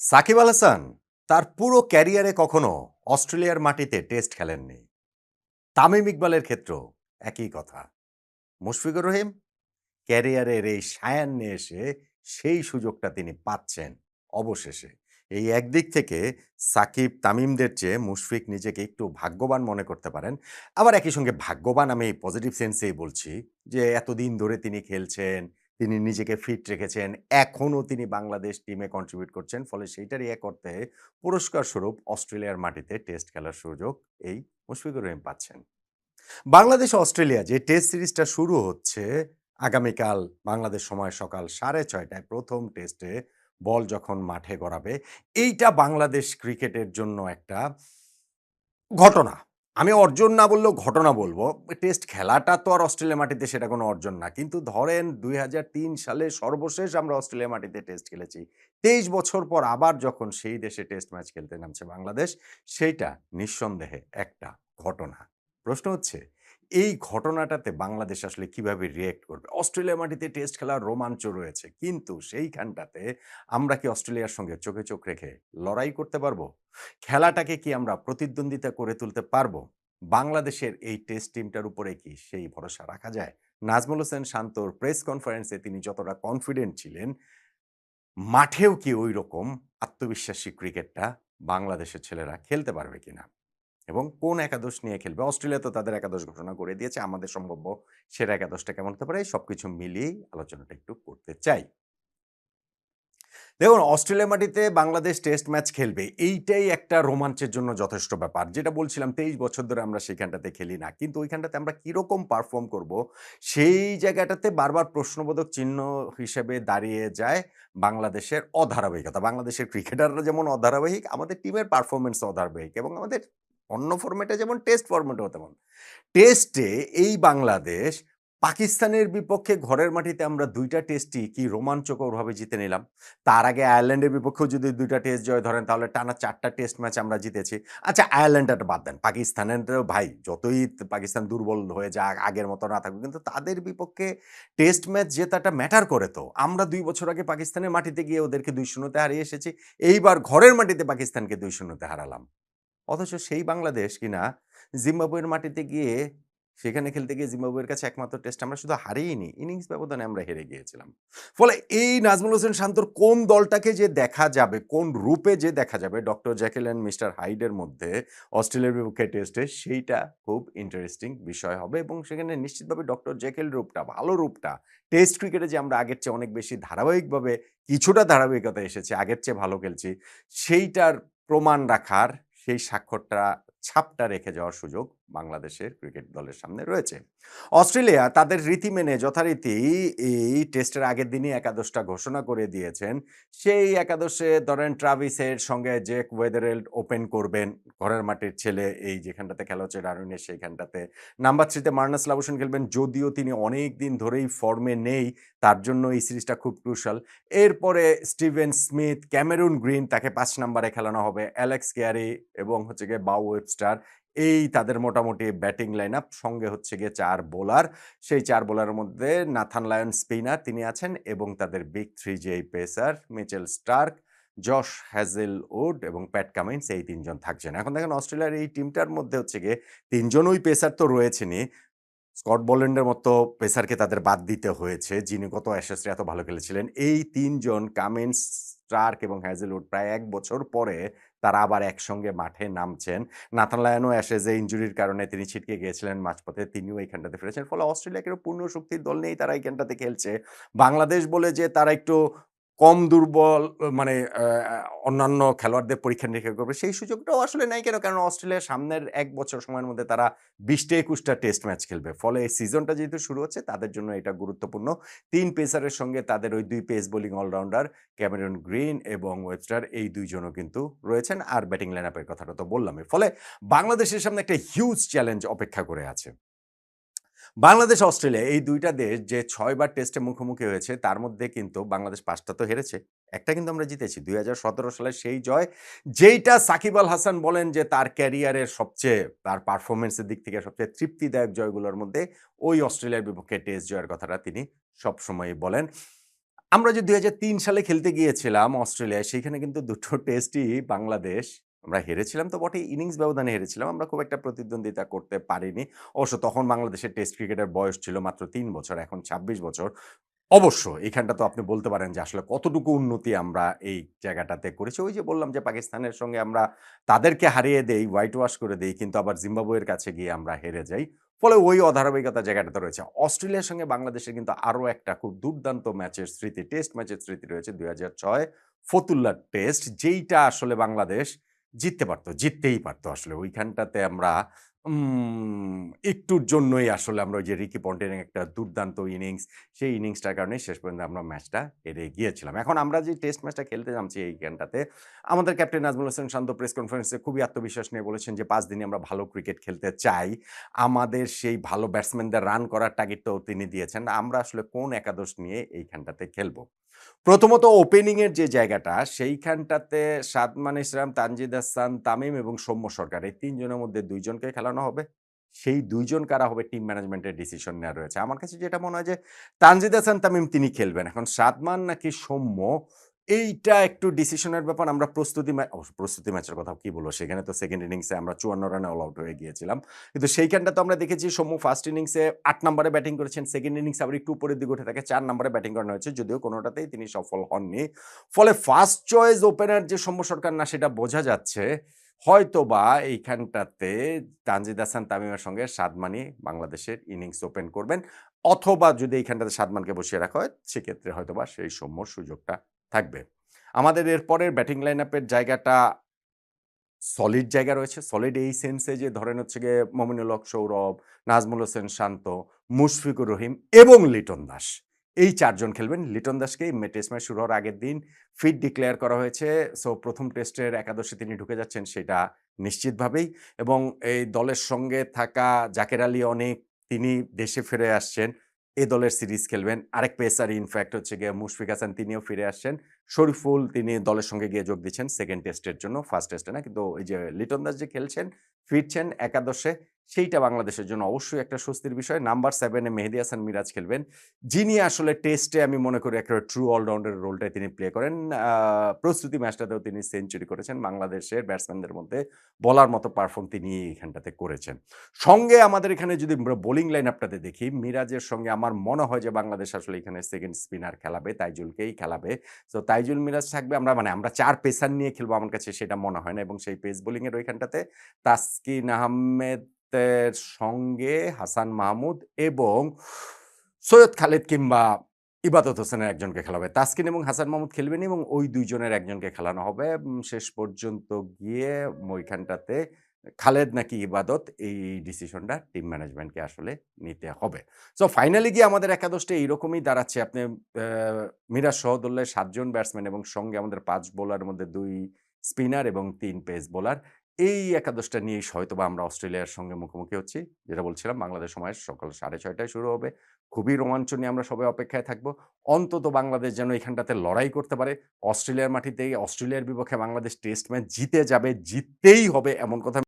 সাকিব আল হাসান তার পুরো ক্যারিয়ারে কখনো অস্ট্রেলিয়ার মাটিতে টেস্ট খেলেননি। তামিম ইকবালের ক্ষেত্রেও একই কথা। মুশফিকুর রহিম ক্যারিয়ারের এই সায়ান্নে এসে সেই সুযোগটা তিনি পাচ্ছেন অবশেষে। এই একদিক থেকে সাকিব তামিমদের চেয়ে মুশফিক নিজেকে একটু ভাগ্যবান মনে করতে পারেন। আবার একই সঙ্গে ভাগ্যবান আমি পজিটিভ সেন্সেই বলছি যে এতদিন ধরে তিনি খেলছেন, তিনি নিজেকে ফিট রেখেছেন, এখনও তিনি বাংলাদেশ টিমে কন্ট্রিবিউট করছেন। ফলে সেইটারই এক অর্থে পুরস্কার স্বরূপ অস্ট্রেলিয়ার মাটিতে টেস্ট খেলার সুযোগ এই মুশফিকুর রহিম পাচ্ছেন। বাংলাদেশ অস্ট্রেলিয়া যে টেস্ট সিরিজটা শুরু হচ্ছে আগামীকাল বাংলাদেশ সময় সকাল 6:30টায় প্রথম টেস্টে বল যখন মাঠে গড়াবে, এইটা বাংলাদেশ ক্রিকেটের জন্য একটা ঘটনা। আমি অর্জন না বললেও ঘটনা বলবো। টেস্ট খেলাটা তো আর অস্ট্রেলিয়া মাটিতে সেটা কোনো অর্জন না। কিন্তু ধরেন ২০০৩ সালে সর্বশেষ আমরা অস্ট্রেলিয়া মাটিতে টেস্ট খেলেছি। ২৩ বছর পর আবার যখন সেই দেশে টেস্ট ম্যাচ খেলতে নামছে বাংলাদেশ, সেইটা নিঃসন্দেহে একটা ঘটনা। প্রশ্ন হচ্ছে এই ঘটনাটাতে বাংলাদেশ আসলে কিভাবে রিঅ্যাক্ট করবে? অস্ট্রেলিয়া মাটিতে টেস্ট খেলার রোমাঞ্চ রয়েছে। কিন্তু সেইখানটাতে আমরা কি অস্ট্রেলিয়ার সঙ্গে চোখে চোখ রেখে লড়াই করতে পারবো? খেলাটাকে কি আমরা প্রতিদ্বন্দ্বিতা করে তুলতে পারবো? বাংলাদেশের এই টেস্ট টিমটার উপরে কি সেই ভরসা রাখা যায়? নাজমুল হোসেন শান্তর প্রেস কনফারেন্সে তিনি যতটা কনফিডেন্ট ছিলেন, মাঠেও কি ঐরকম আত্মবিশ্বাসী ক্রিকেটটা বাংলাদেশের ছেলেরা খেলতে পারবে কিনা? এবং কোন একাদশ নিয়ে খেলবে? অস্ট্রেলিয়া তো তাদের একাদশ ঘোষণা করে দিয়েছে। আমাদের সম্ভাব্য সেরা একাদশটা কেমন হতে পারে? সবকিছু মিলিয়েই আলোচনাটা একটু করতে চাই। দেখুন, অস্ট্রেলিয়া মাটিতে বাংলাদেশ টেস্ট ম্যাচ খেলবে। এইটাই একটা রোমাঞ্চের জন্য যথেষ্ট ব্যাপার। যেটা বলছিলাম ২৩ বছর ধরে আমরা সেখানটাতে খেলি না। কিন্তু ওইখানটাতে আমরা কিরকম পারফর্ম করব, সেই জায়গাটাতে বারবার প্রশ্নবোধক চিহ্ন হিসেবে দাঁড়িয়ে যায় বাংলাদেশের অধারাবাহিকতা। বাংলাদেশের ক্রিকেটাররা যেমন অধারাবাহিক, আমাদের টিমের পারফরম্যান্স অধারাবাহিক এবং আমাদের অন্য ফরম্যাটে যেমন টেস্ট ফরম্যাটেও তেমন। টেস্টে এই বাংলাদেশ পাকিস্তানের বিপক্ষে ঘরের মাটিতে আমরা ২ টা টেস্টই কি রোমাঞ্চকরভাবে জিতে নিলাম। তার আগে আয়ারল্যান্ডের বিপক্ষেও যদি ২ টা টেস্ট জয় ধরেন তাহলে টানা ৪ টা টেস্ট ম্যাচ আমরা জিতেছি। আচ্ছা, আয়ারল্যান্ডটা বাদ দেন। পাকিস্তানেরও ভাই যতই পাকিস্তান দুর্বল হয়ে যাক, আগের মতো না থাকুক, কিন্তু তাদের বিপক্ষে টেস্ট ম্যাচ জেতাটা ম্যাটার করে তো। আমরা ২ বছর আগে পাকিস্তানের মাটিতে গিয়ে ওদেরকে ২-০ তে হারিয়ে এসেছি। এইবার ঘরের মাটিতে পাকিস্তানকে ২-০ তে হারালাম। অথচ সেই বাংলাদেশ কিনা জিম্বাবুয়ের মাটিতে গিয়ে সেখানে খেলতে গিয়ে জিম্বাবুয়ের কাছে একমাত্র টেস্ট আমরা শুধু হারিয়েনি, ইনিংস ব্যবধানে আমরা হেরে গিয়েছিলাম। ফলে এই নাজমুল হোসেন শান্তর কোন দলটাকে যে দেখা যাবে, কোন রূপে যে দেখা যাবে ডক্টর জ্যাকেল অ্যান্ড মিস্টার হাইডের মধ্যে অস্ট্রেলিয়ার বিপক্ষে টেস্টে, সেইটা খুব ইন্টারেস্টিং বিষয় হবে এবং সেখানে নিশ্চিতভাবে ডক্টর জ্যাকেল রূপটা, ভালো রূপটা, টেস্ট ক্রিকেটে যে আমরা আগের চেয়ে অনেক বেশি ধারাবাহিকভাবে কিছুটা ধারাবাহিকতা এসেছে, আগের চেয়ে ভালো খেলছি, সেইটার প্রমাণ রাখার সেই স্বাক্ষরটা, ছাপটা রেখে যাওয়ার সুযোগ বাংলাদেশের ক্রিকেট দলের সামনে রয়েছে। অস্ট্রেলিয়া তাদের রীতি মেনে যথারীতি এই টেস্টের আগের দিনই একাদশটা ঘোষণা করে দিয়েছেন। সেই একাদশে ধরেন ট্রাভিসের সঙ্গে জেক ওয়েদারেল্ড ওপেন করবেন। ঘরের মাটির ছেলে, এই যেখানটাতে খেলা হচ্ছে ডারউইনের সেইখানটাতে। নাম্বার 3 তে মার্নাস লাবুশন খেলবেন। যদিও তিনি অনেকদিন ধরেই ফর্মে নেই, তার জন্য এই সিরিজটা খুব ক্রুশাল। এরপরে স্টিভেন স্মিথ, ক্যামেরুন গ্রিন তাকে ৫ নাম্বারে খেলানো হবে। অ্যালেক্স ক্যারি এবং হচ্ছে গিয়ে বাও ওয়েবস্টার। এই তাদের মোটামুটি ব্যাটিং লাইনআপ। সঙ্গে হচ্ছে গিয়ে ৪ বোলার। সেই ৪ বোলারের মধ্যে নাথান লায়ন স্পিনার তিনি আছেন এবং তাদের বিগ ৩ যেই pacer Mitchell Starc, Josh Hazlewood এবং প্যাট কামিন্স, এই ৩ জন থাকছেন। এখন দেখেন অস্ট্রেলিয়ার এই টিমটার মধ্যে হচ্ছে গিয়ে ৩ জনই পেসার তো রয়েছেনই। স্কট বোল্যান্ডের মতো পেসারকে তাদের বাদ দিতে হয়েছে, যিনি গত অ্যাশেজে এত ভালো খেলেছিলেন। এই ৩ জন কামিন্স, স্টার্ক এবং হ্যাজেলউড প্রায় ১ বছর পরে তারা আবার একসঙ্গে মাঠে নামছেন। নাথান লায়নও অ্যাশেজে ইনজুরির কারণে তিনি ছিটকে গিয়েছিলেন মাঝপথে, তিনিও এইখানটাতে ফিরেছেন। ফলে অস্ট্রেলিয়াকে পূর্ণ শক্তির দল নিয়েই তারা এইখানটাতে খেলছে। বাংলাদেশ বলে যে তারা একটু কম দুর্বল, মানে অন্যান্য খেলোয়াড়দের পরীক্ষা-নিরীক্ষা করবে, সেই সুযোগটাও আসলে নাই কেন? কারণ অস্ট্রেলিয়া সামনের ১ বছর সময়ের মধ্যে তারা ২০টা ২১টা টেস্ট ম্যাচ খেলবে। ফলে এই সিজনটা যেহেতু শুরু হচ্ছে তাদের জন্য এটা গুরুত্বপূর্ণ। ৩ পেসারের সঙ্গে তাদের ওই ২ pace bowling allrounder Cameron Green এবং ওয়েবস্টার, এই ২ জনও কিন্তু রয়েছেন। আর ব্যাটিং লাইনআপের কথাটা তো বললামই। ফলে বাংলাদেশের সামনে একটা হিউজ চ্যালেঞ্জ অপেক্ষা করে আছে। বাংলাদেশ, অস্ট্রেলিয়া এই ২ টা দেশ যে ৬ বার টেস্টে মুখোমুখি হয়েছে তার মধ্যে কিন্তু বাংলাদেশ ৫ টা তো হেরেছে। একটা কিন্তু আমরা জিতেছি। ২০১৭ সালের সেই জয়, যেইটা সাকিব আল হাসান বলেন যে তার ক্যারিয়ারের সবচেয়ে, তার পারফরম্যান্স এর দিক থেকে সবচেয়ে তৃপ্তিদায়ক জয়গুলোর মধ্যে ওই অস্ট্রেলিয়ার বিপক্ষে টেস্ট জয়ের কথাটা তিনি সবসময়ই বলেন। আমরা যে ২০০৩ সালে খেলতে গিয়েছিলাম অস্ট্রেলিয়ায়, সেখানে কিন্তু ২ টো টেস্টই বাংলাদেশ আমরা হেরেছিলাম তো বটেই, ইনিংস ব্যবধানে হেরেছিলাম। আমরা খুব একটা প্রতিদ্বন্দ্বিতা করতে পারিনি। অবশ্য তখন বাংলাদেশের টেস্ট ক্রিকেটের বয়স ছিল মাত্র ৩ বছর, এখন ২৬ বছর। অবশ্য এইখানটা তো আপনি বলতে পারেন যে আসলে কতটুকু উন্নতি আমরা এই জায়গাটাতে করেছি। ওই যে বললাম যে পাকিস্তানের সঙ্গে আমরা তাদেরকে হারিয়ে দেই, হোয়াইট ওয়াশ করে দেই। কিন্তু আবার জিম্বাবুয়ের কাছে গিয়ে আমরা হেরে যাই। ফলে ওই অধারাবাহিকতা জায়গাটাতে রয়েছে। অস্ট্রেলিয়ার সঙ্গে বাংলাদেশের কিন্তু আরো একটা খুব দুর্দান্ত ম্যাচের স্মৃতি, টেস্ট ম্যাচের স্মৃতি রয়েছে ২০০৬ ফতুল্লার টেস্ট, যেইটা আসলে বাংলাদেশ জিততে পারত। জিততেই পারত আসলে। ওইখানটাতে আমরা একটুর জন্যই আসলে আমরা ওই যে রিকি পন্টিং একটা দুর্দান্ত ইনিংস, সেই ইনিংসটার কারণে শেষ পর্যন্ত আমরা ম্যাচটা হেরে গিয়েছিলাম। এখন আমরা যে টেস্ট ম্যাচটা খেলতে নামছি এইখানটাতে, আমাদের ক্যাপ্টেন নাজমুল হোসেন শান্ত প্রেস কনফারেন্সে খুবই আত্মবিশ্বাস নিয়ে বলেছেন যে ৫ দিনে আমরা ভালো ক্রিকেট খেলতে চাই। আমাদের সেই ভালো ব্যাটসম্যানদের রান করার টার্গেটটাও তিনি দিয়েছেন। আমরা আসলে কোন একাদশ নিয়ে এইখানটাতে খেলব। প্রথমত ওপেনিং এর যে জায়গাটা, সেইখানটাতে সাদমান ইসলাম, তানজিদ হাসান, তামিম এবং সৌম্য সরকার, এই ৩ জনের মধ্যে ২ জনকে খেলানো হবে। সেই ২ জন কারা হবে টিম ম্যানেজমেন্টের ডিসিশন নেওয়া রয়েছে। আমার কাছে যেটা মনে হয় যে তানজিদ হাসান, তামিম তিনি খেলবেন। এখন সাদমান নাকি সৌম্য, এইটা একটু ডিসিশনের ব্যাপার। আমরা অবশ্য প্রস্তুতি ম্যাচের কথা কি বলব? সেখানে তো সেকেন্ড ইনিংসে আমরা ৫৪ রানে অল আউট হয়ে গিয়েছিলাম। কিন্তু সেইখানটা তো আমরা দেখেছি সৌম্য ফার্স্ট ইনিংসে ৮ নম্বরে ব্যাটিং করেছেন। সেকেন্ড ইনিংসে আবার একটু উপরের দিকে উঠে তাকে ৪ নম্বরে ব্যাটিং করানো হয়েছে। যদিও কোনটাতেই তিনি সফল হননি। ফলে ফার্স্ট চয়েস ওপেনার যে সৌম্য সরকার না, সেটা বোঝা যাচ্ছে। হয়তোবা এইখানটাতে তানজিদ হাসান, তামিমের সঙ্গে সাদমানই বাংলাদেশের ইনিংস ওপেন করবেন। অথবা যদি এইখানটাতে সাদমানকে বসিয়ে রাখা হয়, সেক্ষেত্রে হয়তোবা সেই সৌম্যর সুযোগটা থাকবে। আমাদের এরপরের ব্যাটিং লাইন আপের জায়গাটা সলিড জায়গা রয়েছে। সলিড এই সেন্সে যে ধরেন হচ্ছে গিয়ে মমিনুল হক সৌরভ, নাজমুল হোসেন শান্ত, মুশফিকুর রহিম এবং লিটন দাস। এই ৪ জন খেলবেন। লিটন দাসকে টেস্ট ম্যাচ শুরু হওয়ার আগের দিন ফিট ডিক্লেয়ার করা হয়েছে। সো ১ম টেস্টের একাদশে তিনি ঢুকে যাচ্ছেন সেটা নিশ্চিতভাবেই, এবং এই দলের সঙ্গে থাকা জাকের আলী অনেক, তিনি দেশে ফিরে আসছেন। এ দলের সিরিজ খেলবেন। আরেক পেসার ইনফ্যাক্ট হচ্ছে গিয়ে মুশফিক হাসান, তিনিও ফিরে আসছেন। শরীফুল তিনি দলের সঙ্গে গিয়ে যোগ দিচ্ছেন সেকেন্ড টেস্টের জন্য, ফার্স্ট টেস্টে না। কিন্তু ওই যে লিটন দাস যে খেলছেন, ফিরছেন একাদশে, সেইটা বাংলাদেশের জন্য অবশ্যই একটা স্বস্তির বিষয়। নাম্বার 7 এ মেহেদী হাসান মিরাজ খেলবেন। যিনি আসলে টেস্টে আমি মনে করি একেবারে ট্রু অলরাউন্ডার রোলটাই তিনি প্লে করেন। প্রস্তুতি ম্যাচটাতেও তিনি সেঞ্চুরি করেছেন। বাংলাদেশের ব্যাটসম্যানদের মধ্যে বলার মতো পারফর্ম তিনি এখানটাতে করেছেন। সঙ্গে আমাদের এখানে যদি আমরা বোলিং লাইন আপটাতে দেখি, মিরাজের সঙ্গে আমার মনে হয় যে বাংলাদেশ আসলে এখানে সেকেন্ড স্পিনার খেলাবে, তাইজুলকেই খেলাবে। সো তাইজুল মিরাজ থাকবে। আমরা ৪ পেসার নিয়ে খেলবো, আমার কাছে সেটা মনে হয় না, এবং সেই পেস বোলিং এর ওইখানটাতে তাসকিন আহমেদের সঙ্গে হাসান মাহমুদ এবং সৈয়দ খালিদ কিংবা ইবাদত হোসেনের একজনকে খেলা হবে। তাসকিন এবং হাসান মাহমুদ খেলবেন এবং ওই ২ জনের একজনকে খেলানো হবে। শেষ পর্যন্ত গিয়ে ওইখানটাতে খালেদ নাকি ইবাদত, এই ডিসিশনটা টিম ম্যানেজমেন্টকে আসলে নিতে হবে। সো ফাইনালি গিয়ে আমাদের একাদশটা এইরকমই দাঁড়াচ্ছে। আপনি মিরাজ সহ ধরলে ৭ জন ব্যাটসম্যান এবং সঙ্গে আমাদের ৫ বোলারের মধ্যে ২ স্পিনার এবং ৩ পেস বোলার। এই একাদশটা নিয়েই হয়তোবা আমরা অস্ট্রেলিয়ার সঙ্গে মুখোমুখি হচ্ছি। যেটা বলছিলাম বাংলাদেশ সময় সকাল ৬:৩০ টায় শুরু হবে। খুবই রোমাঞ্চ নিয়ে আমরা সবাই অপেক্ষায় থাকব। অন্তত বাংলাদেশ যেন এখানটাতে লড়াই করতে পারে। অস্ট্রেলিয়ার মাটিতেই অস্ট্রেলিয়ার বিপক্ষে বাংলাদেশ টেস্ট ম্যাচ জিতে যাবে, জিততেই হবে এমন কথা